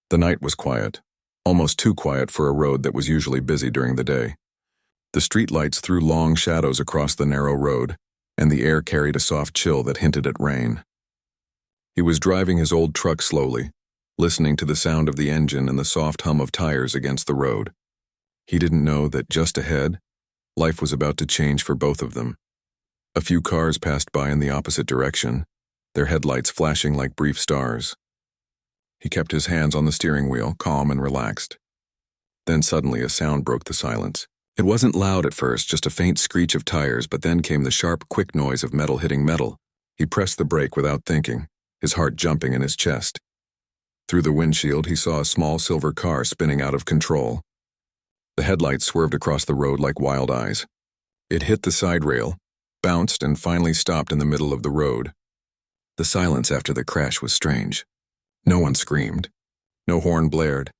The night was quiet, almost too quiet for a road that was usually busy during the day. The streetlights threw long shadows across the narrow road, and the air carried a soft chill that hinted at rain. He was driving his old truck slowly, listening to the sound of the engine and the soft hum of tires against the road. He didn't know that just ahead, life was about to change for both of them. A few cars passed by in the opposite direction, their headlights flashing like brief stars. He kept his hands on the steering wheel, calm and relaxed. Then suddenly a sound broke the silence. It wasn't loud at first, just a faint screech of tires, but then came the sharp, quick noise of metal hitting metal. He pressed the brake without thinking, his heart jumping in his chest. Through the windshield, he saw a small silver car spinning out of control. The headlights swerved across the road like wild eyes. It hit the side rail, bounced, and finally stopped in the middle of the road. The silence after the crash was strange. No one screamed. No horn blared.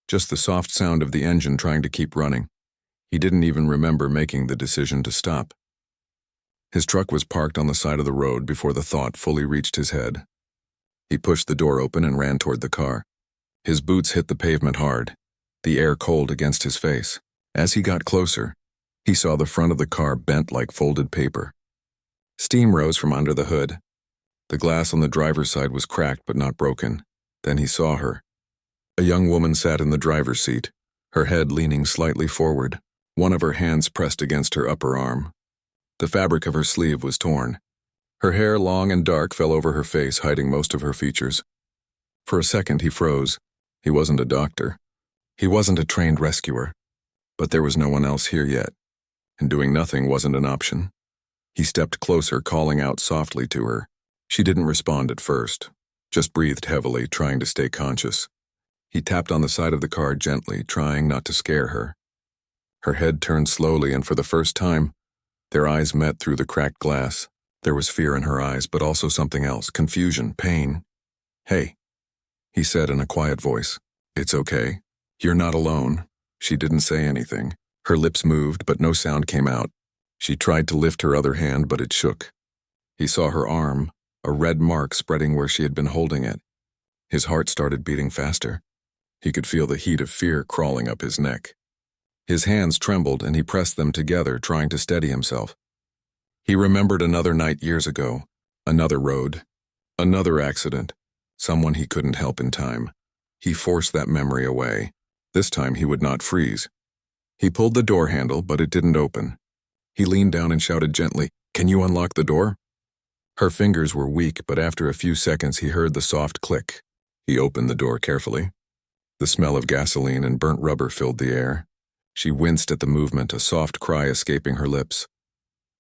Just the soft sound of the engine trying to keep running. He didn't even remember making the decision to stop. His truck was parked on the side of the road before the thought fully reached his head. He pushed the door open and ran toward the car. His boots hit the pavement hard, the air cold against his face. As he got closer, he saw the front of the car bent like folded paper. Steam rose from under the hood. The glass on the driver's side was cracked but not broken. Then he saw her. A young woman sat in the driver's seat, her head leaning slightly forward, one of her hands pressed against her upper arm. The fabric of her sleeve was torn. Her hair, long and dark, fell over her face, hiding most of her features. For a second, he froze. He wasn't a doctor. He wasn't a trained rescuer. But there was no one else here yet, and doing nothing wasn't an option. He stepped closer, calling out softly to her. She didn't respond at first, just breathed heavily, trying to stay conscious. He tapped on the side of the car gently, trying not to scare her. Her head turned slowly, and for the first time, their eyes met through the cracked glass. There was fear in her eyes, but also something else, confusion, pain. "Hey," he said in a quiet voice. "It's okay. You're not alone." She didn't say anything. Her lips moved, but no sound came out. She tried to lift her other hand, but it shook. He saw her arm, a red mark spreading where she had been holding it. His heart started beating faster. He could feel the heat of fear crawling up his neck. His hands trembled, and he pressed them together, trying to steady himself. He remembered another night years ago, another road, another accident, someone he couldn't help in time. He forced that memory away. This time he would not freeze. He pulled the door handle, but it didn't open. He leaned down and shouted gently, "Can you unlock the door?" Her fingers were weak, but after a few seconds he heard the soft click. He opened the door carefully. The smell of gasoline and burnt rubber filled the air. She winced at the movement, a soft cry escaping her lips.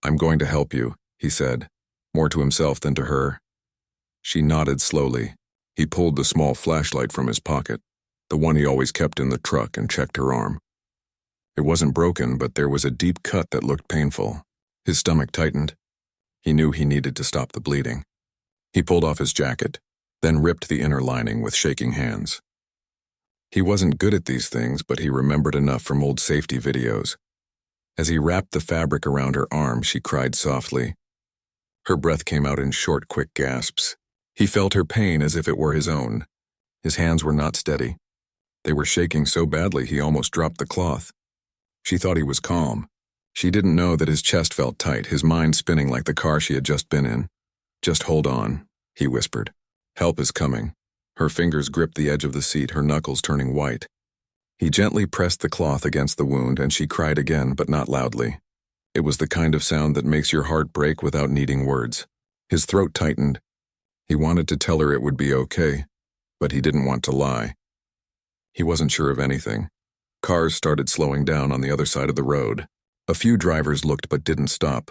"I'm going to help you," he said, more to himself than to her. She nodded slowly. He pulled the small flashlight from his pocket, the one he always kept in the truck, and checked her arm. It wasn't broken, but there was a deep cut that looked painful. His stomach tightened. He knew he needed to stop the bleeding. He pulled off his jacket, then ripped the inner lining with shaking hands. He wasn't good at these things, but he remembered enough from old safety videos. As he wrapped the fabric around her arm, she cried softly. Her breath came out in short, quick gasps. He felt her pain as if it were his own. His hands were not steady. They were shaking so badly he almost dropped the cloth. She thought he was calm. She didn't know that his chest felt tight, his mind spinning like the car she had just been in. "Just hold on," he whispered. "Help is coming." Her fingers gripped the edge of the seat, her knuckles turning white. He gently pressed the cloth against the wound, and she cried again, but not loudly. It was the kind of sound that makes your heart break without needing words. His throat tightened. He wanted to tell her it would be okay, but he didn't want to lie. He wasn't sure of anything. Cars started slowing down on the other side of the road. A few drivers looked but didn't stop.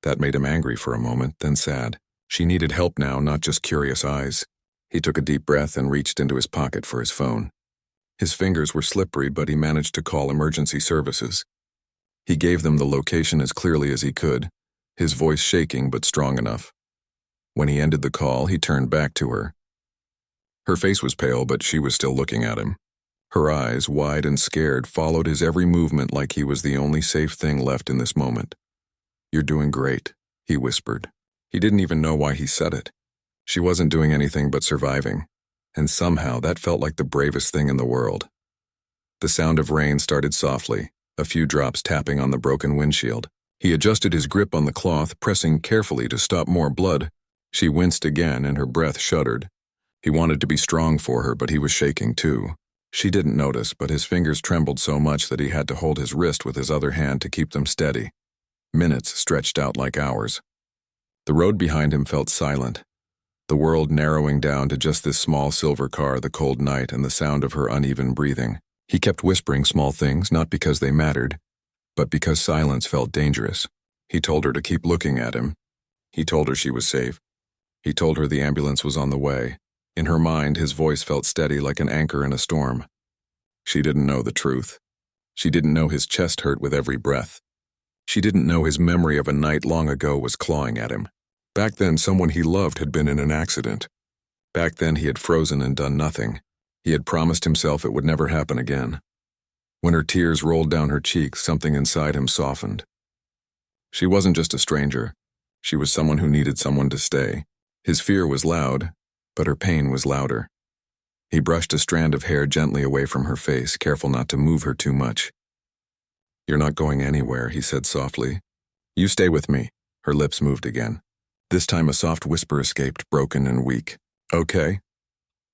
That made him angry for a moment, then sad. She needed help now, not just curious eyes. He took a deep breath and reached into his pocket for his phone. His fingers were slippery, but he managed to call emergency services. He gave them the location as clearly as he could, his voice shaking but strong enough. When he ended the call, he turned back to her. Her face was pale, but she was still looking at him. Her eyes, wide and scared, followed his every movement like he was the only safe thing left in this moment. "You're doing great," he whispered. He didn't even know why he said it. She wasn't doing anything but surviving. and somehow that felt like the bravest thing in the world. The sound of rain started softly, a few drops tapping on the broken windshield. He adjusted his grip on the cloth, pressing carefully to stop more blood. She winced again, and her breath shuddered. He wanted to be strong for her, but he was shaking too. She didn't notice, but his fingers trembled so much that he had to hold his wrist with his other hand to keep them steady. Minutes stretched out like hours. The road behind him felt silent, the world narrowing down to just this small silver car, the cold night, and the sound of her uneven breathing. He kept whispering small things, not because they mattered, but because silence felt dangerous. He told her to keep looking at him. He told her she was safe. He told her the ambulance was on the way. In her mind, his voice felt steady like an anchor in a storm. She didn't know the truth. She didn't know his chest hurt with every breath. She didn't know his memory of a night long ago was clawing at him. Back then, someone he loved had been in an accident. Back then, he had frozen and done nothing. He had promised himself it would never happen again. When her tears rolled down her cheeks, something inside him softened. She wasn't just a stranger. She was someone who needed someone to stay. His fear was loud, but her pain was louder. He brushed a strand of hair gently away from her face, careful not to move her too much. "You're not going anywhere," he said softly. "You stay with me." Her lips moved again. This time a soft whisper escaped, broken and weak. "Okay."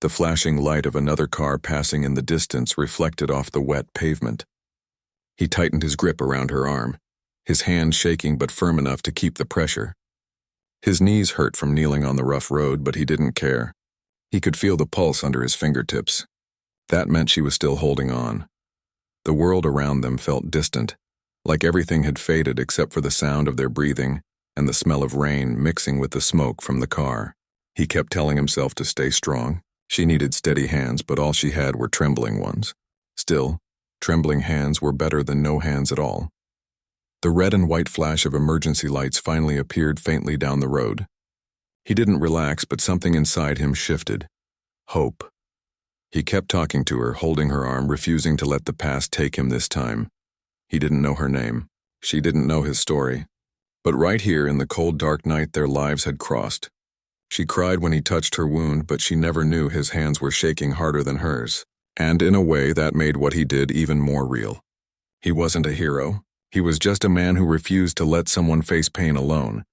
The flashing light of another car passing in the distance reflected off the wet pavement. He tightened his grip around her arm, his hand shaking but firm enough to keep the pressure. His knees hurt from kneeling on the rough road, but he didn't care. He could feel the pulse under his fingertips. That meant she was still holding on. The world around them felt distant, like everything had faded except for the sound of their breathing and the smell of rain mixing with the smoke from the car. He kept telling himself to stay strong. She needed steady hands, but all she had were trembling ones. Still, trembling hands were better than no hands at all. The red and white flash of emergency lights finally appeared faintly down the road. He didn't relax, but something inside him shifted. Hope. He kept talking to her, holding her arm, refusing to let the past take him this time. He didn't know her name. She didn't know his story. But right here in the cold, dark night, their lives had crossed. She cried when he touched her wound, but she never knew his hands were shaking harder than hers. And in a way, that made what he did even more real. He wasn't a hero. He was just a man who refused to let someone face pain alone.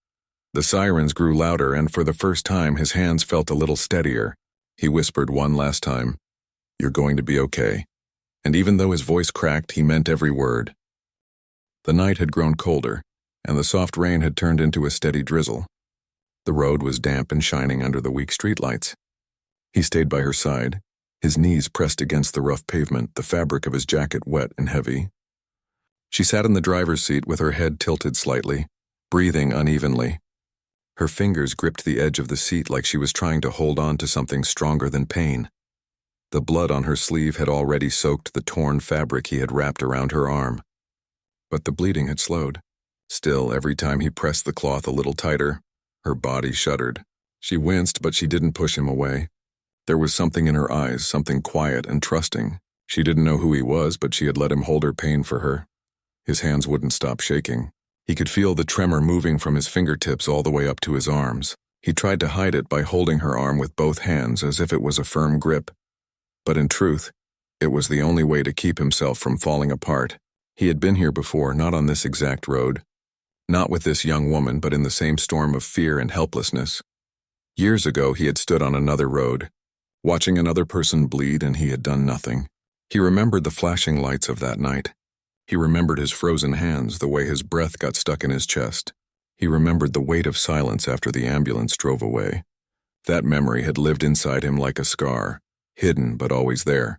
The sirens grew louder, and for the first time, his hands felt a little steadier. He whispered one last time, "You're going to be okay." And even though his voice cracked, he meant every word. The night had grown colder, and the soft rain had turned into a steady drizzle. The road was damp and shining under the weak streetlights. He stayed by her side, his knees pressed against the rough pavement, the fabric of his jacket wet and heavy. She sat in the driver's seat with her head tilted slightly, breathing unevenly. Her fingers gripped the edge of the seat like she was trying to hold on to something stronger than pain. The blood on her sleeve had already soaked the torn fabric he had wrapped around her arm. But the bleeding had slowed. Still, every time he pressed the cloth a little tighter, her body shuddered. She winced, but she didn't push him away. There was something in her eyes, something quiet and trusting. She didn't know who he was, but she had let him hold her pain for her. His hands wouldn't stop shaking. He could feel the tremor moving from his fingertips all the way up to his arms. He tried to hide it by holding her arm with both hands as if it was a firm grip. But in truth, it was the only way to keep himself from falling apart. He had been here before, not on this exact road. Not with this young woman, but in the same storm of fear and helplessness. Years ago, he had stood on another road, watching another person bleed, and he had done nothing. He remembered the flashing lights of that night. He remembered his frozen hands, the way his breath got stuck in his chest. He remembered the weight of silence after the ambulance drove away. That memory had lived inside him like a scar, hidden but always there.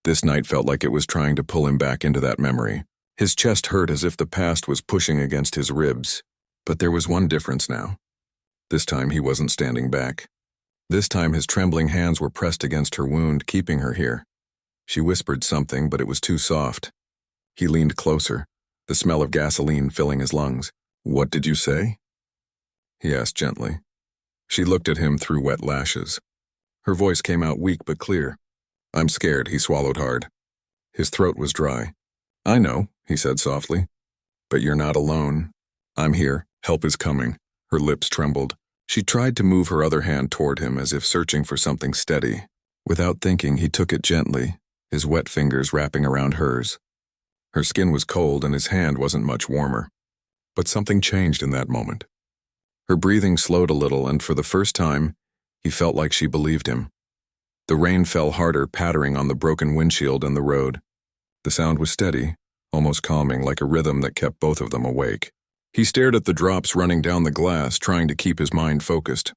This night felt like it was trying to pull him back into that memory. His chest hurt as if the past was pushing against his ribs. But there was one difference now. This time he wasn't standing back. This time his trembling hands were pressed against her wound, keeping her here. She whispered something, but it was too soft. He leaned closer, the smell of gasoline filling his lungs. "What did you say?" he asked gently. She looked at him through wet lashes. Her voice came out weak but clear. "I'm scared," he swallowed hard. His throat was dry. "I know," he said softly. "But you're not alone. I'm here. Help is coming." Her lips trembled. She tried to move her other hand toward him as if searching for something steady, Without thinking, he took it gently, his wet fingers wrapping around hers. Her skin was cold and his hand wasn't much warmer. But something changed in that moment. Her breathing slowed a little, and for the first time, he felt like she believed him. The rain fell harder, pattering on the broken windshield and the road. The sound was steady, almost calming, like a rhythm that kept both of them awake. He stared at the drops running down the glass, trying to keep his mind focused.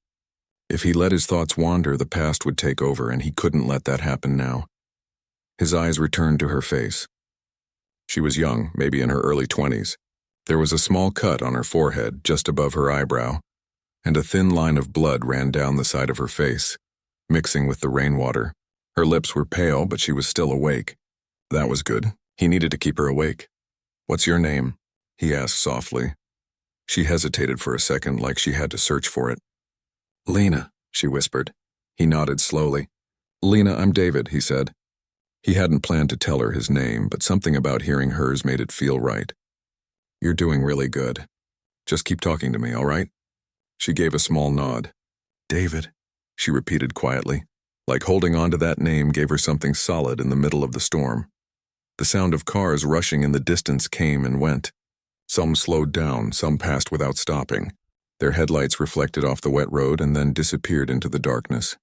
If he let his thoughts wander, the past would take over, and he couldn't let that happen now. His eyes returned to her face. She was young, maybe in her early 20s. There was a small cut on her forehead, just above her eyebrow, and a thin line of blood ran down the side of her face, mixing with the rainwater. Her lips were pale, but she was still awake. That was good. He needed to keep her awake. "What's your name?" he asked softly. She hesitated for a second, like she had to search for it. "Lena," she whispered. He nodded slowly. "Lena, I'm David," he said. He hadn't planned to tell her his name, but something about hearing hers made it feel right. "You're doing really good. Just keep talking to me, all right?" She gave a small nod. "David," she repeated quietly, like holding on to that name gave her something solid in the middle of the storm. The sound of cars rushing in the distance came and went. Some slowed down, some passed without stopping. Their headlights reflected off the wet road and then disappeared into the darkness.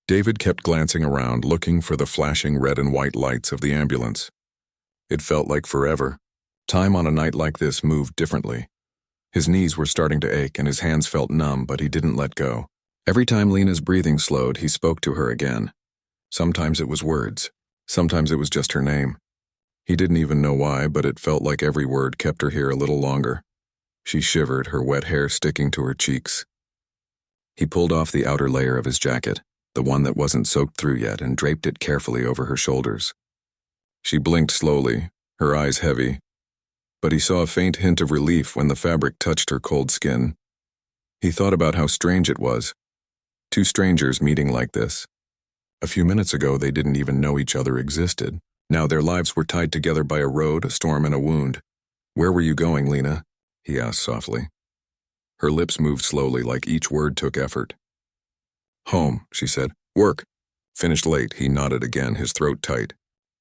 David kept glancing around, looking for the flashing red and white lights of the ambulance. It felt like forever. Time on a night like this moved differently. His knees were starting to ache and his hands felt numb, but he didn't let go. Every time Lena's breathing slowed, he spoke to her again. Sometimes it was words. Sometimes it was just her name. He didn't even know why, but it felt like every word kept her here a little longer. She shivered, her wet hair sticking to her cheeks. He pulled off the outer layer of his jacket, the one that wasn't soaked through yet, and draped it carefully over her shoulders. She blinked slowly, her eyes heavy, but he saw a faint hint of relief when the fabric touched her cold skin. He thought about how strange it was. Two strangers meeting like this. A few minutes ago, they didn't even know each other existed. Now their lives were tied together by a road, a storm, and a wound. "Where were you going, Lena?" he asked softly. Her lips moved slowly, like each word took effort. "Home," she said. "Work." "Finished late," he nodded again, his throat tight.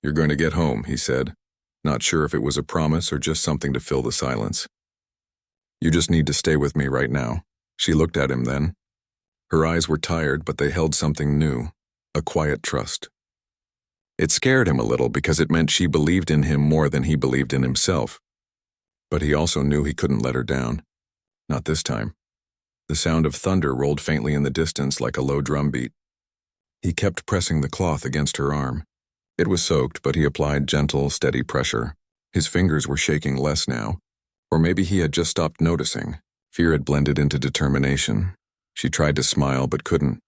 "You're going to get home," he said, not sure if it was a promise or just something to fill the silence. "You just need to stay with me right now." She looked at him then. Her eyes were tired, but they held something new, a quiet trust. It scared him a little because it meant she believed in him more than he believed in himself. But he also knew he couldn't let her down. Not this time. The sound of thunder rolled faintly in the distance like a low drum beat. He kept pressing the cloth against her arm. It was soaked, but he applied gentle, steady pressure. His fingers were shaking less now. Or maybe he had just stopped noticing. Fear had blended into determination. She tried to smile but couldn't.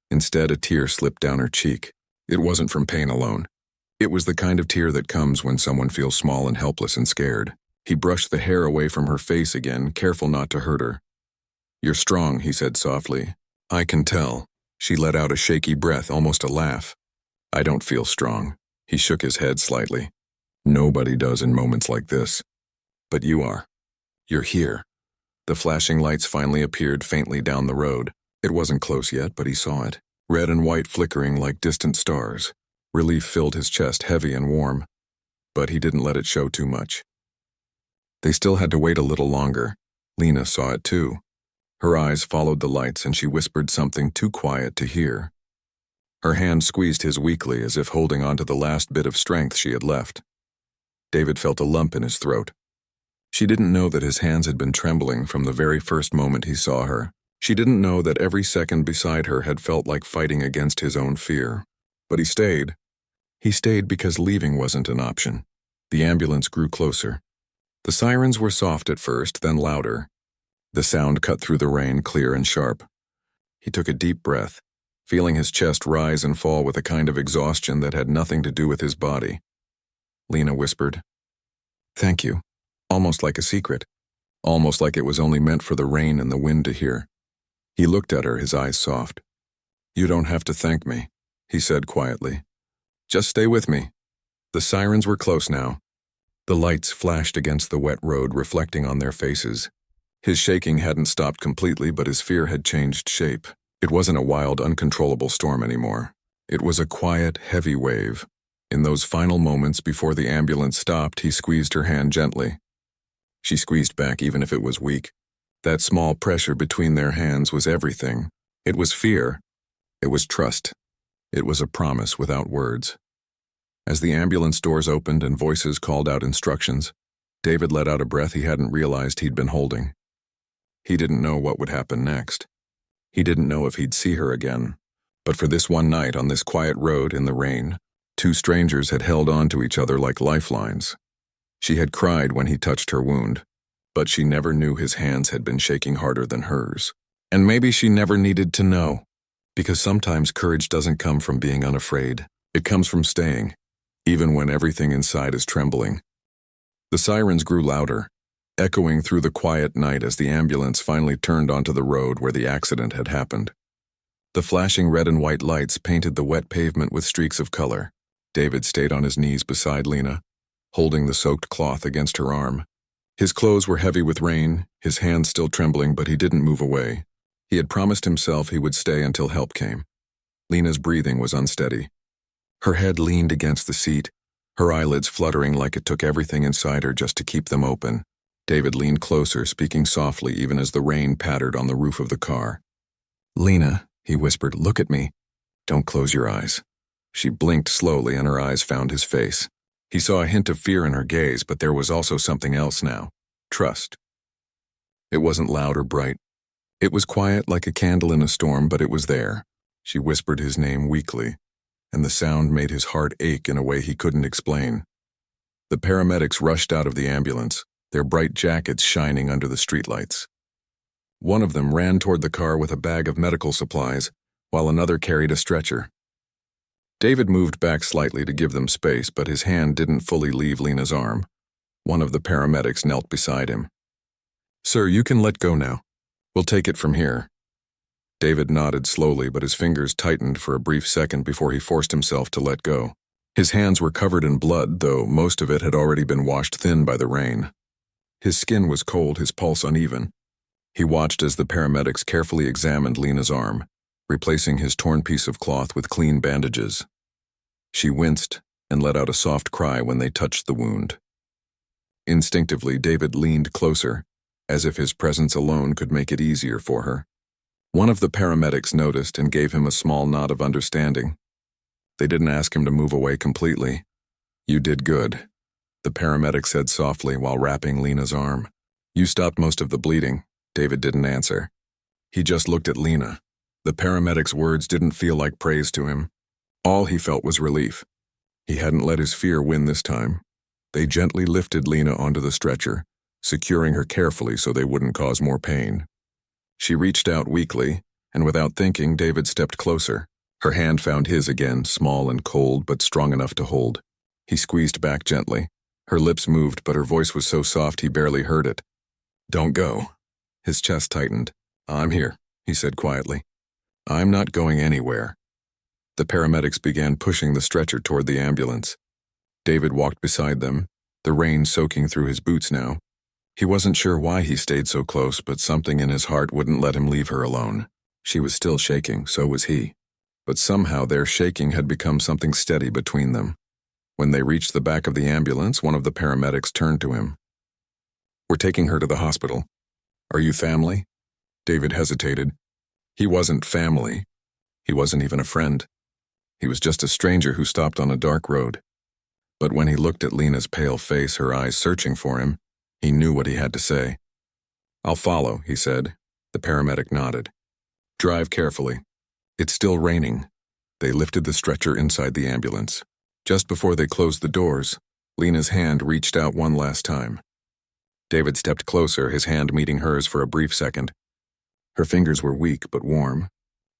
Instead, a tear slipped down her cheek. It wasn't from pain alone. It was the kind of tear that comes when someone feels small and helpless and scared. He brushed the hair away from her face again, careful not to hurt her. "You're strong," he said softly. "I can tell." She let out a shaky breath, almost a laugh. "I don't feel strong." He shook his head slightly. "Nobody does in moments like this. But you are. You're here." The flashing lights finally appeared faintly down the road. It wasn't close yet, but he saw it. Red and white flickering like distant stars. Relief filled his chest, heavy and warm. But he didn't let it show too much. They still had to wait a little longer. Lena saw it too. Her eyes followed the lights and she whispered something too quiet to hear. Her hand squeezed his weakly, as if holding on to the last bit of strength she had left. David felt a lump in his throat. She didn't know that his hands had been trembling from the very first moment he saw her. She didn't know that every second beside her had felt like fighting against his own fear. But he stayed. He stayed because leaving wasn't an option. The ambulance grew closer. The sirens were soft at first, then louder. The sound cut through the rain, clear and sharp. He took a deep breath, feeling his chest rise and fall with a kind of exhaustion that had nothing to do with his body. Lena whispered, "Thank you," almost like a secret, almost like it was only meant for the rain and the wind to hear. He looked at her, his eyes soft. "You don't have to thank me," he said quietly. "Just stay with me." The sirens were close now. The lights flashed against the wet road, reflecting on their faces. His shaking hadn't stopped completely, but his fear had changed shape. It wasn't a wild, uncontrollable storm anymore. It was a quiet, heavy wave. In those final moments before the ambulance stopped, he squeezed her hand gently. She squeezed back even if it was weak. That small pressure between their hands was everything. It was fear. It was trust. It was a promise without words. As the ambulance doors opened and voices called out instructions, David let out a breath he hadn't realized he'd been holding. He didn't know what would happen next. He didn't know if he'd see her again. But for this one night on this quiet road in the rain, two strangers had held on to each other like lifelines. She had cried when he touched her wound, but she never knew his hands had been shaking harder than hers. And maybe she never needed to know, because sometimes courage doesn't come from being unafraid. It comes from staying, even when everything inside is trembling. The sirens grew louder, echoing through the quiet night as the ambulance finally turned onto the road where the accident had happened. The flashing red and white lights painted the wet pavement with streaks of color. David stayed on his knees beside Lena, holding the soaked cloth against her arm. His clothes were heavy with rain, his hands still trembling, but he didn't move away. He had promised himself he would stay until help came. Lena's breathing was unsteady. Her head leaned against the seat, her eyelids fluttering like it took everything inside her just to keep them open. David leaned closer, speaking softly even as the rain pattered on the roof of the car. "Lena," he whispered, "look at me. Don't close your eyes." She blinked slowly and her eyes found his face. He saw a hint of fear in her gaze, but there was also something else now. Trust. It wasn't loud or bright. It was quiet like a candle in a storm, but it was there. She whispered his name weakly, and the sound made his heart ache in a way he couldn't explain. The paramedics rushed out of the ambulance, their bright jackets shining under the streetlights. One of them ran toward the car with a bag of medical supplies, while another carried a stretcher. David moved back slightly to give them space, but his hand didn't fully leave Lena's arm. One of the paramedics knelt beside him. "Sir, you can let go now. We'll take it from here." David nodded slowly, but his fingers tightened for a brief second before he forced himself to let go. His hands were covered in blood, though most of it had already been washed thin by the rain. His skin was cold, his pulse uneven. He watched as the paramedics carefully examined Lena's arm, replacing his torn piece of cloth with clean bandages. She winced and let out a soft cry when they touched the wound. Instinctively, David leaned closer, as if his presence alone could make it easier for her. One of the paramedics noticed and gave him a small nod of understanding. They didn't ask him to move away completely. "You did good," the paramedic said softly while wrapping Lena's arm. "You stopped most of the bleeding." David didn't answer. He just looked at Lena. The paramedic's words didn't feel like praise to him. All he felt was relief. He hadn't let his fear win this time. They gently lifted Lena onto the stretcher, securing her carefully so they wouldn't cause more pain. She reached out weakly, and without thinking, David stepped closer. Her hand found his again, small and cold but strong enough to hold. He squeezed back gently. Her lips moved, but her voice was so soft he barely heard it. "Don't go." His chest tightened. "I'm here," he said quietly. "I'm not going anywhere." The paramedics began pushing the stretcher toward the ambulance. David walked beside them, the rain soaking through his boots now. He wasn't sure why he stayed so close, but something in his heart wouldn't let him leave her alone. She was still shaking, so was he. But somehow their shaking had become something steady between them. When they reached the back of the ambulance, one of the paramedics turned to him. "We're taking her to the hospital. Are you family?" David hesitated. He wasn't family. He wasn't even a friend. He was just a stranger who stopped on a dark road. But when he looked at Lena's pale face, her eyes searching for him, he knew what he had to say. "I'll follow," he said. The paramedic nodded. "Drive carefully. It's still raining." They lifted the stretcher inside the ambulance. Just before they closed the doors, Lena's hand reached out one last time. David stepped closer, his hand meeting hers for a brief second. Her fingers were weak but warm.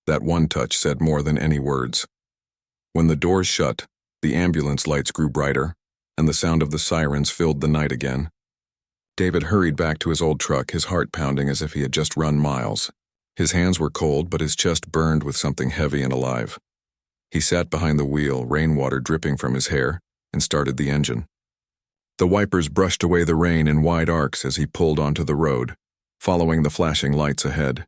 That one touch said more than any words. When the doors shut, the ambulance lights grew brighter, and the sound of the sirens filled the night again. David hurried back to his old truck, his heart pounding as if he had just run miles. His hands were cold, but his chest burned with something heavy and alive. He sat behind the wheel, rainwater dripping from his hair, and started the engine. The wipers brushed away the rain in wide arcs as he pulled onto the road, following the flashing lights ahead.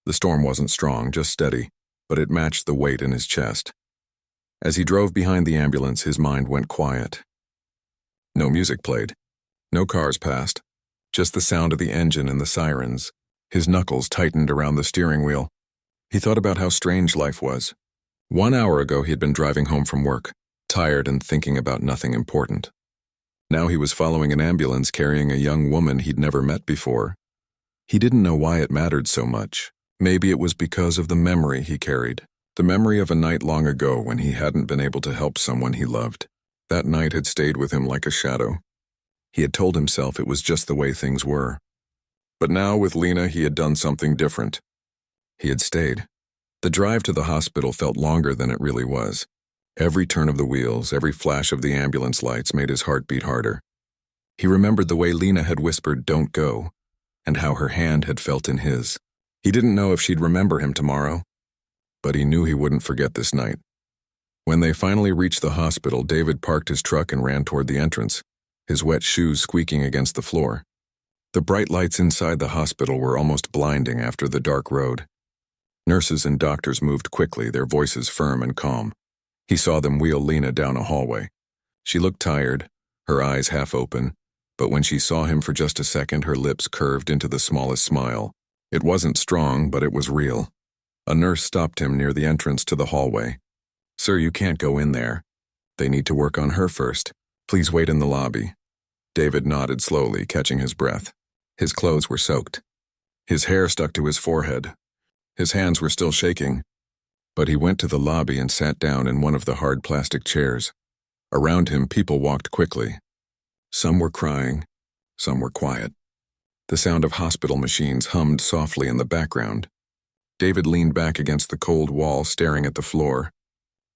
The storm wasn't strong, just steady, but it matched the weight in his chest. As he drove behind the ambulance, his mind went quiet. No music played. No cars passed. Just the sound of the engine and the sirens. His knuckles tightened around the steering wheel. He thought about how strange life was. 1 hour ago he had been driving home from work, tired and thinking about nothing important. Now he was following an ambulance carrying a young woman he'd never met before. He didn't know why it mattered so much. Maybe it was because of the memory he carried. The memory of a night long ago when he hadn't been able to help someone he loved. That night had stayed with him like a shadow. He had told himself it was just the way things were. But now with Lena he had done something different. He had stayed. The drive to the hospital felt longer than it really was. Every turn of the wheels, every flash of the ambulance lights made his heart beat harder. He remembered the way Lena had whispered, "Don't go," and how her hand had felt in his. He didn't know if she'd remember him tomorrow, but he knew he wouldn't forget this night. When they finally reached the hospital, David parked his truck and ran toward the entrance, his wet shoes squeaking against the floor. The bright lights inside the hospital were almost blinding after the dark road. Nurses and doctors moved quickly, their voices firm and calm. He saw them wheel Lena down a hallway. She looked tired, her eyes half open, but when she saw him for just a second, her lips curved into the smallest smile. It wasn't strong, but it was real. A nurse stopped him near the entrance to the hallway. "Sir, you can't go in there. They need to work on her first. Please wait in the lobby." David nodded slowly, catching his breath. His clothes were soaked. His hair stuck to his forehead. His hands were still shaking. But he went to the lobby and sat down in one of the hard plastic chairs. Around him, people walked quickly. Some were crying, some were quiet. The sound of hospital machines hummed softly in the background. David leaned back against the cold wall, staring at the floor.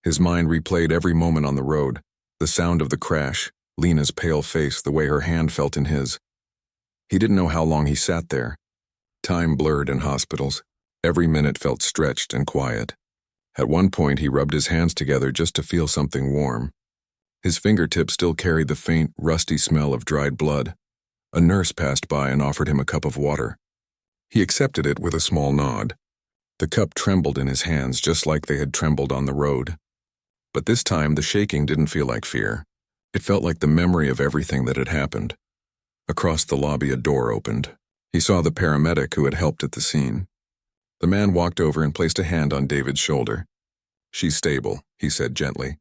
His mind replayed every moment on the road, the sound of the crash, Lena's pale face, the way her hand felt in his. He didn't know how long he sat there. Time blurred in hospitals. Every minute felt stretched and quiet. At one point, he rubbed his hands together just to feel something warm. His fingertips still carried the faint, rusty smell of dried blood. A nurse passed by and offered him a cup of water. He accepted it with a small nod. The cup trembled in his hands just like they had trembled on the road. But this time, the shaking didn't feel like fear. It felt like the memory of everything that had happened. Across the lobby, a door opened. He saw the paramedic who had helped at the scene. The man walked over and placed a hand on David's shoulder. "She's stable," he said gently.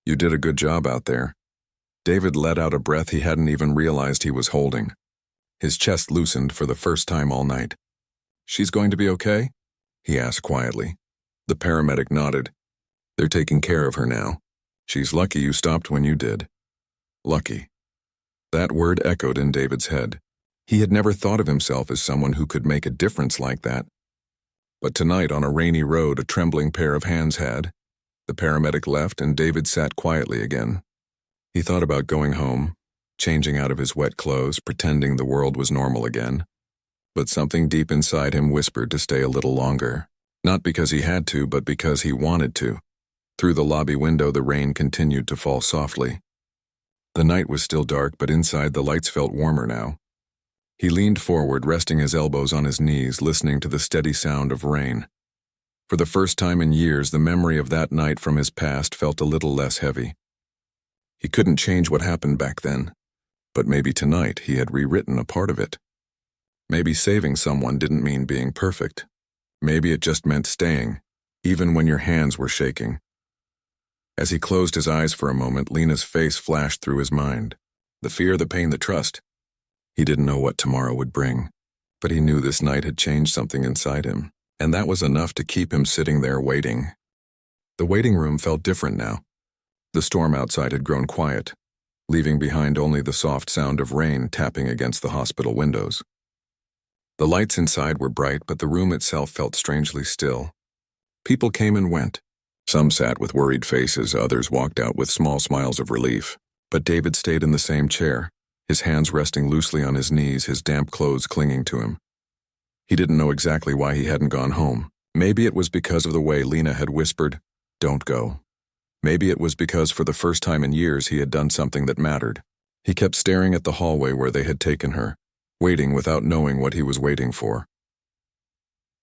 "You did a good job out there." David let out a breath he hadn't even realized he was holding. His chest loosened for the first time all night. "She's going to be okay?" he asked quietly. The paramedic nodded. "They're taking care of her now. She's lucky you stopped when you did." Lucky. That word echoed in David's head. He had never thought of himself as someone who could make a difference like that. But tonight, on a rainy road, a trembling pair of hands had. The paramedic left, and David sat quietly again. He thought about going home, changing out of his wet clothes, pretending the world was normal again. But something deep inside him whispered to stay a little longer. Not because he had to, but because he wanted to. Through the lobby window, the rain continued to fall softly. The night was still dark, but inside the lights felt warmer now. He leaned forward, resting his elbows on his knees, listening to the steady sound of rain. For the first time in years, the memory of that night from his past felt a little less heavy. He couldn't change what happened back then, but maybe tonight he had rewritten a part of it. Maybe saving someone didn't mean being perfect. Maybe it just meant staying, even when your hands were shaking. As he closed his eyes for a moment, Lena's face flashed through his mind. The fear, the pain, the trust. He didn't know what tomorrow would bring, but he knew this night had changed something inside him, and that was enough to keep him sitting there waiting. The waiting room felt different now. The storm outside had grown quiet, leaving behind only the soft sound of rain tapping against the hospital windows. The lights inside were bright, but the room itself felt strangely still. People came and went. Some sat with worried faces, others walked out with small smiles of relief. But David stayed in the same chair, his hands resting loosely on his knees, his damp clothes clinging to him. He didn't know exactly why he hadn't gone home. Maybe it was because of the way Lena had whispered, "Don't go." Maybe it was because for the first time in years he had done something that mattered. He kept staring at the hallway where they had taken her, waiting without knowing what he was waiting for.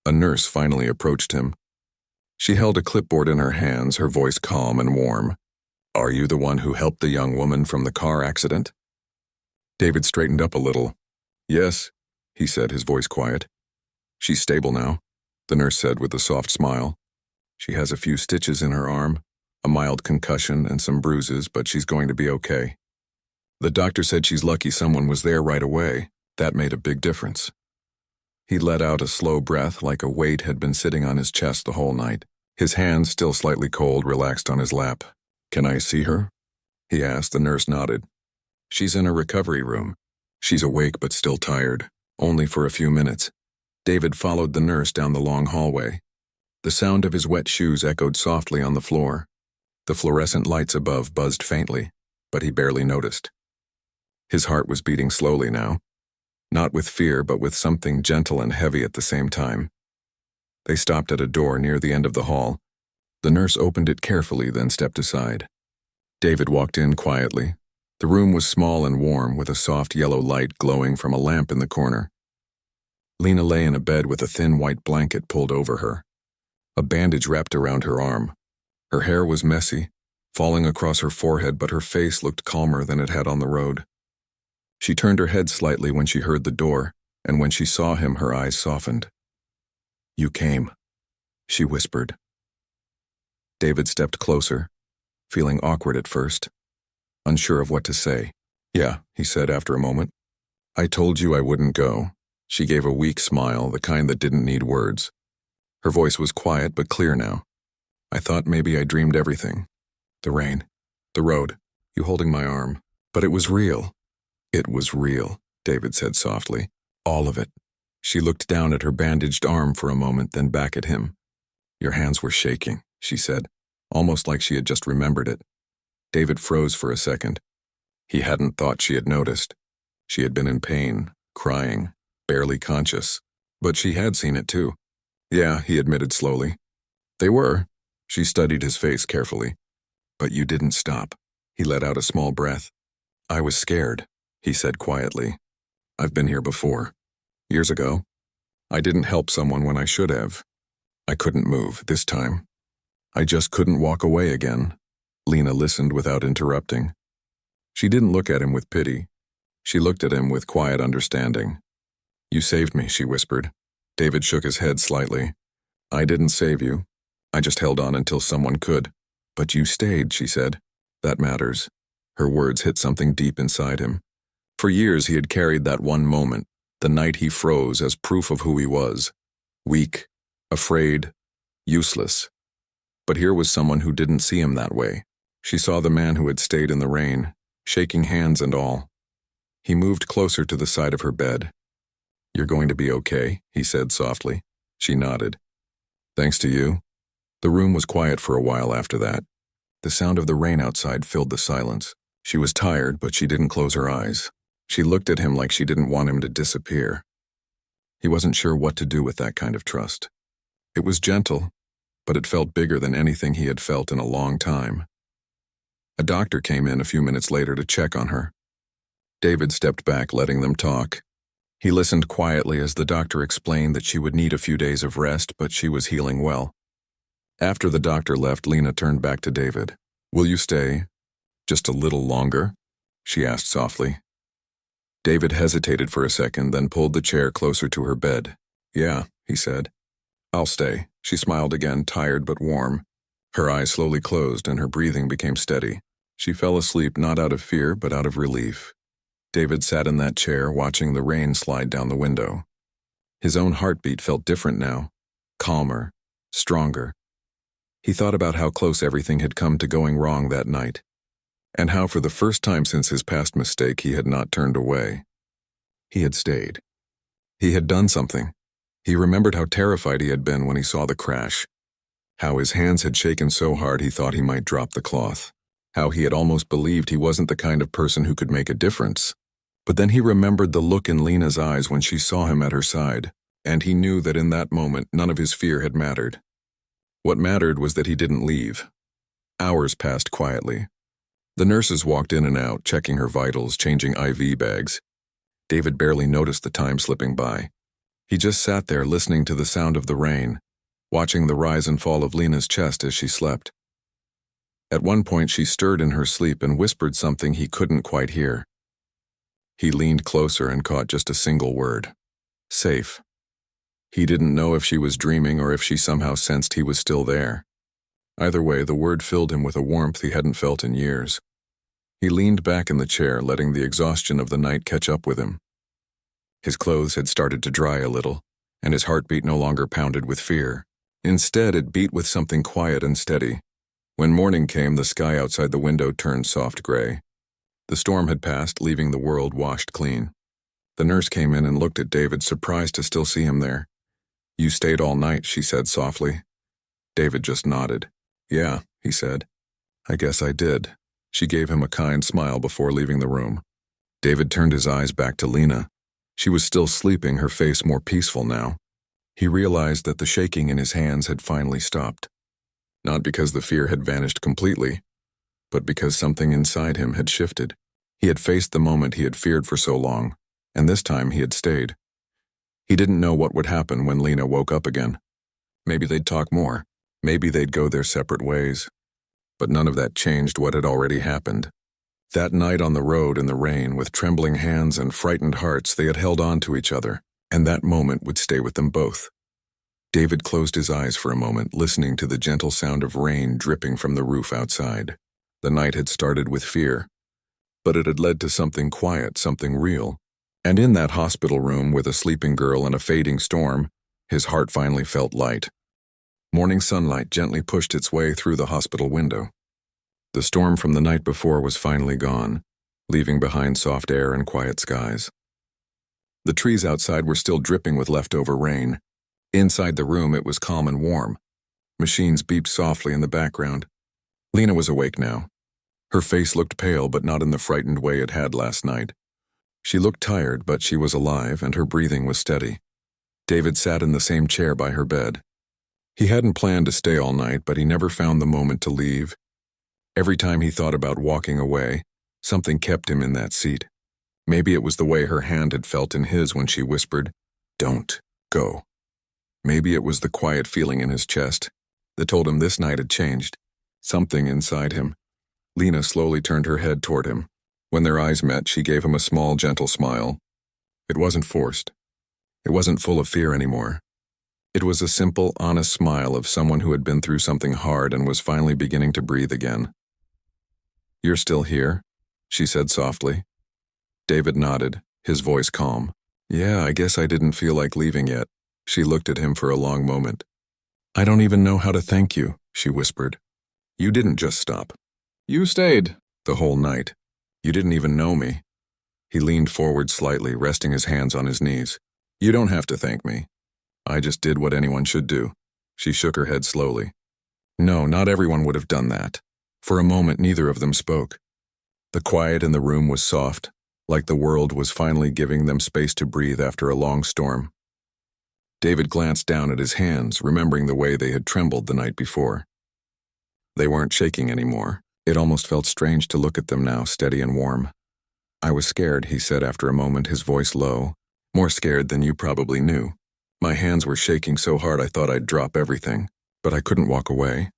A nurse finally approached him. She held a clipboard in her hands, her voice calm and warm. "Are you the one who helped the young woman from the car accident?" David straightened up a little. "Yes," he said, his voice quiet. "She's stable now," the nurse said with a soft smile. "She has a few stitches in her arm, a mild concussion and some bruises, but she's going to be okay. The doctor said she's lucky someone was there right away. That made a big difference." He let out a slow breath like a weight had been sitting on his chest the whole night. His hands, still slightly cold, relaxed on his lap. "Can I see her?" he asked. The nurse nodded. "She's in a recovery room. She's awake but still tired. Only for a few minutes." David followed the nurse down the long hallway. The sound of his wet shoes echoed softly on the floor. The fluorescent lights above buzzed faintly, but he barely noticed. His heart was beating slowly now, not with fear but with something gentle and heavy at the same time. They stopped at a door near the end of the hall. The nurse opened it carefully, then stepped aside. David walked in quietly. The room was small and warm, with a soft yellow light glowing from a lamp in the corner. Lena lay in a bed with a thin white blanket pulled over her. A bandage wrapped around her arm. Her hair was messy, falling across her forehead, but her face looked calmer than it had on the road. She turned her head slightly when she heard the door, and when she saw him, her eyes softened. "You came," she whispered. David stepped closer, feeling awkward at first, unsure of what to say. "Yeah," he said after a moment. "I told you I wouldn't go." She gave a weak smile, the kind that didn't need words. Her voice was quiet but clear now. "I thought maybe I dreamed everything. The rain, the road, you holding my arm. But it was real." "It was real," David said softly. "All of it." She looked down at her bandaged arm for a moment, then back at him. "Your hands were shaking," she said, almost like she had just remembered it. David froze for a second. He hadn't thought she had noticed. She had been in pain, crying, barely conscious. But she had seen it too. "Yeah," he admitted slowly. "They were." She studied his face carefully. "But you didn't stop." He let out a small breath. "I was scared," he said quietly. "I've been here before. Years ago. I didn't help someone when I should have. I couldn't move this time. I just couldn't walk away again." Lena listened without interrupting. She didn't look at him with pity. She looked at him with quiet understanding. "You saved me," she whispered. David shook his head slightly. "I didn't save you. I just held on until someone could." "But you stayed," she said. "That matters." Her words hit something deep inside him. For years he had carried that one moment, the night he froze, as proof of who he was. Weak, afraid, useless. But here was someone who didn't see him that way. She saw the man who had stayed in the rain, shaking hands and all. He moved closer to the side of her bed. "You're going to be okay," he said softly. She nodded. "Thanks to you." The room was quiet for a while after that. The sound of the rain outside filled the silence. She was tired, but she didn't close her eyes. She looked at him like she didn't want him to disappear. He wasn't sure what to do with that kind of trust. It was gentle, but it felt bigger than anything he had felt in a long time. A doctor came in a few minutes later to check on her. David stepped back, letting them talk. He listened quietly as the doctor explained that she would need a few days of rest, but she was healing well. After the doctor left, Lena turned back to David. "Will you stay just a little longer?" she asked softly. David hesitated for a second, then pulled the chair closer to her bed. "Yeah," he said. "I'll stay." She smiled again, tired but warm. Her eyes slowly closed and her breathing became steady. She fell asleep not out of fear but out of relief. David sat in that chair, watching the rain slide down the window. His own heartbeat felt different now, calmer, stronger. He thought about how close everything had come to going wrong that night, and how for the first time since his past mistake he had not turned away. He had stayed. He had done something. He remembered how terrified he had been when he saw the crash, how his hands had shaken so hard he thought he might drop the cloth, how he had almost believed he wasn't the kind of person who could make a difference. But then he remembered the look in Lena's eyes when she saw him at her side, and he knew that in that moment none of his fear had mattered. What mattered was that he didn't leave. Hours passed quietly. The nurses walked in and out, checking her vitals, changing IV bags. David barely noticed the time slipping by. He just sat there listening to the sound of the rain, watching the rise and fall of Lena's chest as she slept. At one point she stirred in her sleep and whispered something he couldn't quite hear. He leaned closer and caught just a single word. Safe. He didn't know if she was dreaming or if she somehow sensed he was still there. Either way, the word filled him with a warmth he hadn't felt in years. He leaned back in the chair, letting the exhaustion of the night catch up with him. His clothes had started to dry a little, and his heartbeat no longer pounded with fear. Instead, it beat with something quiet and steady. When morning came, the sky outside the window turned soft gray. The storm had passed, leaving the world washed clean. The nurse came in and looked at David, surprised to still see him there. "You stayed all night," she said softly. David just nodded. "Yeah," he said. "I guess I did." She gave him a kind smile before leaving the room. David turned his eyes back to Lena. She was still sleeping, her face more peaceful now. He realized that the shaking in his hands had finally stopped. Not because the fear had vanished completely, but because something inside him had shifted. He had faced the moment he had feared for so long, and this time he had stayed. He didn't know what would happen when Lena woke up again. Maybe they'd talk more. Maybe they'd go their separate ways. But none of that changed what had already happened. That night on the road in the rain, with trembling hands and frightened hearts, they had held on to each other, and that moment would stay with them both. David closed his eyes for a moment, listening to the gentle sound of rain dripping from the roof outside. The night had started with fear, but it had led to something quiet, something real. And in that hospital room with a sleeping girl and a fading storm, his heart finally felt light. Morning sunlight gently pushed its way through the hospital window. The storm from the night before was finally gone, leaving behind soft air and quiet skies. The trees outside were still dripping with leftover rain. Inside the room it was calm and warm. Machines beeped softly in the background. Lena was awake now. Her face looked pale, but not in the frightened way it had last night. She looked tired, but she was alive, and her breathing was steady. David sat in the same chair by her bed. He hadn't planned to stay all night, but he never found the moment to leave. Every time he thought about walking away, something kept him in that seat. Maybe it was the way her hand had felt in his when she whispered, "Don't go." Maybe it was the quiet feeling in his chest that told him this night had changed. Something inside him. Lena slowly turned her head toward him. When their eyes met, she gave him a small, gentle smile. It wasn't forced. It wasn't full of fear anymore. It was a simple, honest smile of someone who had been through something hard and was finally beginning to breathe again. "You're still here?" she said softly. David nodded, his voice calm. "Yeah, I guess I didn't feel like leaving yet." She looked at him for a long moment. "I don't even know how to thank you," she whispered. "You didn't just stop. You stayed the whole night. You didn't even know me." He leaned forward slightly, resting his hands on his knees. "You don't have to thank me. I just did what anyone should do." She shook her head slowly. No, not everyone would have done that. For a moment, neither of them spoke. The quiet in the room was soft, like the world was finally giving them space to breathe after a long storm. David glanced down at his hands, remembering the way they had trembled the night before. They weren't shaking anymore. It almost felt strange to look at them now, steady and warm. "I was scared," he said after a moment, his voice low. "More scared than you probably knew. My hands were shaking so hard I thought I'd drop everything. But I couldn't walk away."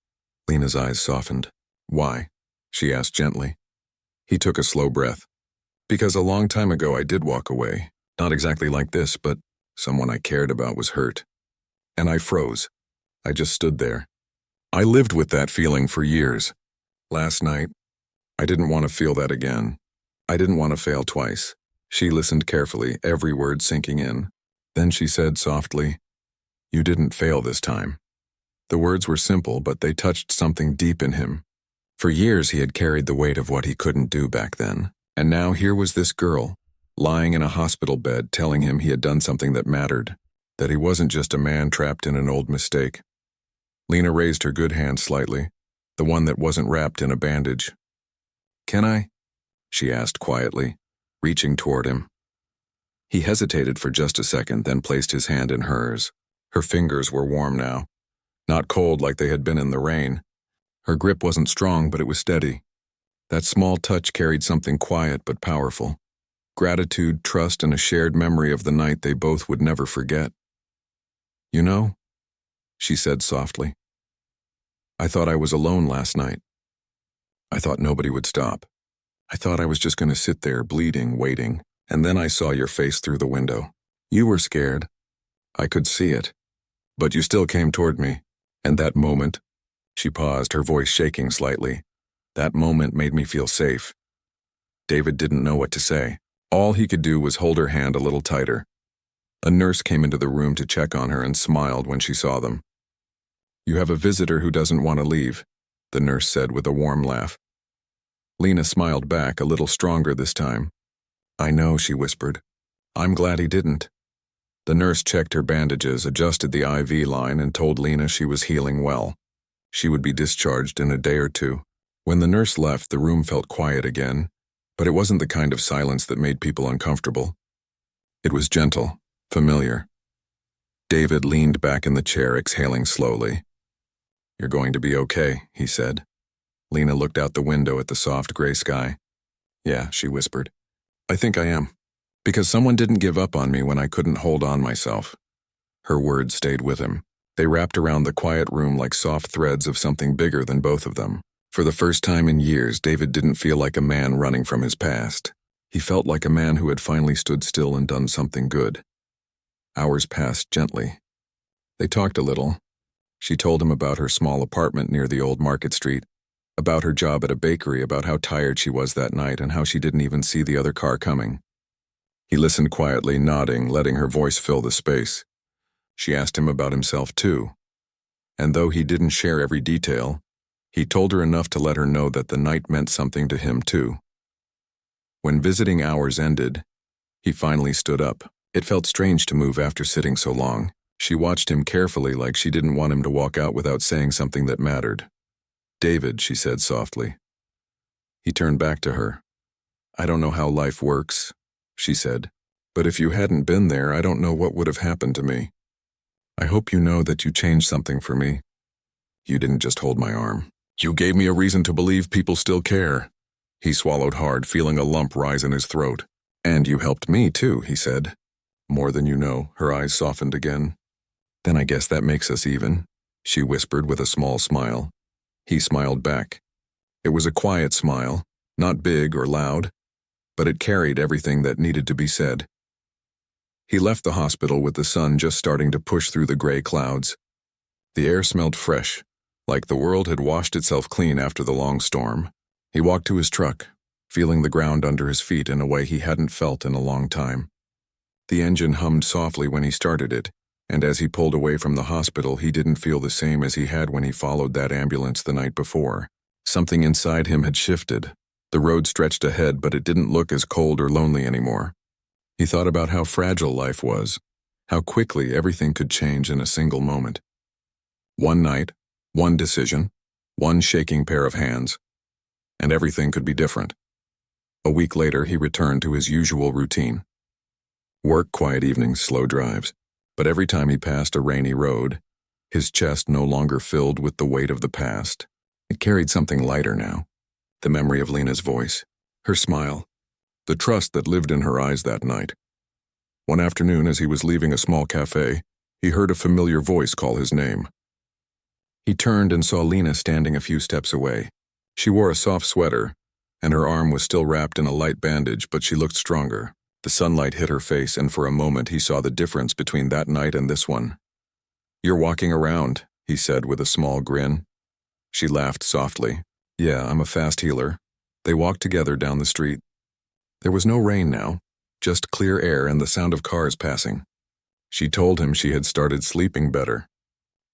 Lena's eyes softened. "Why?" she asked gently. He took a slow breath. "Because a long time ago I did walk away. Not exactly like this, but someone I cared about was hurt. And I froze. I just stood there. I lived with that feeling for years. Last night, I didn't want to feel that again. I didn't want to fail twice." She listened carefully, every word sinking in. Then she said softly, "You didn't fail this time." The words were simple, but they touched something deep in him. For years he had carried the weight of what he couldn't do back then. And now here was this girl, lying in a hospital bed, telling him he had done something that mattered, that he wasn't just a man trapped in an old mistake. Lena raised her good hand slightly, the one that wasn't wrapped in a bandage. "Can I?" she asked quietly, reaching toward him. He hesitated for just a second, then placed his hand in hers. Her fingers were warm now, not cold like they had been in the rain. Her grip wasn't strong, but it was steady. That small touch carried something quiet but powerful. Gratitude, trust, and a shared memory of the night they both would never forget. "You know," she said softly. I thought I was alone last night. I thought nobody would stop. I thought I was just going to sit there, bleeding, waiting, and then I saw your face through the window. You were scared. I could see it. But you still came toward me. And that moment, she paused, her voice shaking slightly. That moment made me feel safe. David didn't know what to say. All he could do was hold her hand a little tighter. A nurse came into the room to check on her and smiled when she saw them. You have a visitor who doesn't want to leave, the nurse said with a warm laugh. Lena smiled back, a little stronger this time. I know, she whispered. I'm glad he didn't. The nurse checked her bandages, adjusted the IV line, and told Lena she was healing well. She would be discharged in a day or two. When the nurse left, the room felt quiet again, but it wasn't the kind of silence that made people uncomfortable. It was gentle, familiar. David leaned back in the chair, exhaling slowly. You're going to be okay, he said. Lena looked out the window at the soft gray sky. Yeah, she whispered. I think I am. Because someone didn't give up on me when I couldn't hold on myself. Her words stayed with him. They wrapped around the quiet room like soft threads of something bigger than both of them. For the first time in years, David didn't feel like a man running from his past. He felt like a man who had finally stood still and done something good. Hours passed gently. They talked a little. She told him about her small apartment near the old Market Street, about her job at a bakery, about how tired she was that night and how she didn't even see the other car coming. He listened quietly, nodding, letting her voice fill the space. She asked him about himself too. And though he didn't share every detail, he told her enough to let her know that the night meant something to him too. When visiting hours ended, he finally stood up. It felt strange to move after sitting so long. She watched him carefully, like she didn't want him to walk out without saying something that mattered. David, she said softly. He turned back to her. I don't know how life works, she said, but if you hadn't been there, I don't know what would have happened to me. I hope you know that you changed something for me. You didn't just hold my arm. You gave me a reason to believe people still care. He swallowed hard, feeling a lump rise in his throat. And you helped me too, he said. More than you know. Her eyes softened again. Then I guess that makes us even, she whispered with a small smile. He smiled back. It was a quiet smile, not big or loud, but it carried everything that needed to be said. He left the hospital with the sun just starting to push through the gray clouds. The air smelled fresh, like the world had washed itself clean after the long storm. He walked to his truck, feeling the ground under his feet in a way he hadn't felt in a long time. The engine hummed softly when he started it, and as he pulled away from the hospital, he didn't feel the same as he had when he followed that ambulance the night before. Something inside him had shifted. The road stretched ahead, but it didn't look as cold or lonely anymore. He thought about how fragile life was, how quickly everything could change in a single moment. One night, one decision, one shaking pair of hands, and everything could be different. A week later, he returned to his usual routine. Work, quiet evenings, slow drives. But every time he passed a rainy road, his chest no longer filled with the weight of the past. It carried something lighter now. The memory of Lena's voice, her smile, the trust that lived in her eyes that night. One afternoon, as he was leaving a small cafe, he heard a familiar voice call his name. He turned and saw Lena standing a few steps away. She wore a soft sweater, and her arm was still wrapped in a light bandage, but she looked stronger. The sunlight hit her face, and for a moment he saw the difference between that night and this one. You're walking around, he said with a small grin. She laughed softly. Yeah, I'm a fast healer. They walked together down the street. There was no rain now, just clear air and the sound of cars passing. She told him she had started sleeping better,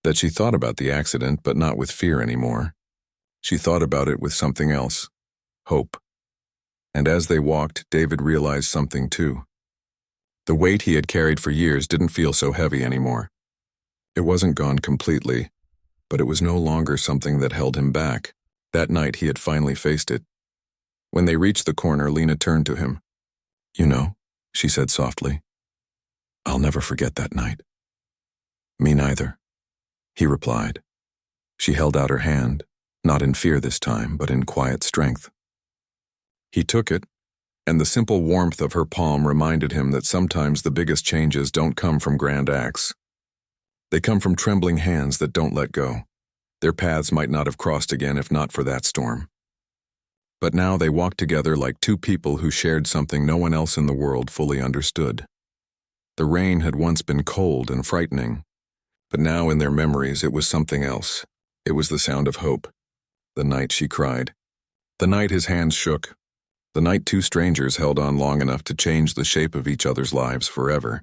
that she thought about the accident but not with fear anymore. She thought about it with something else, hope. And as they walked, David realized something too. The weight he had carried for years didn't feel so heavy anymore. It wasn't gone completely, but it was no longer something that held him back. That night he had finally faced it. When they reached the corner, Lena turned to him. You know, she said softly, I'll never forget that night. Me neither, he replied. She held out her hand, not in fear this time, but in quiet strength. He took it, and the simple warmth of her palm reminded him that sometimes the biggest changes don't come from grand acts. They come from trembling hands that don't let go. Their paths might not have crossed again if not for that storm. But now they walked together like two people who shared something no one else in the world fully understood. The rain had once been cold and frightening, but now in their memories it was something else. It was the sound of hope. The night she cried. The night his hands shook. The night two strangers held on long enough to change the shape of each other's lives forever.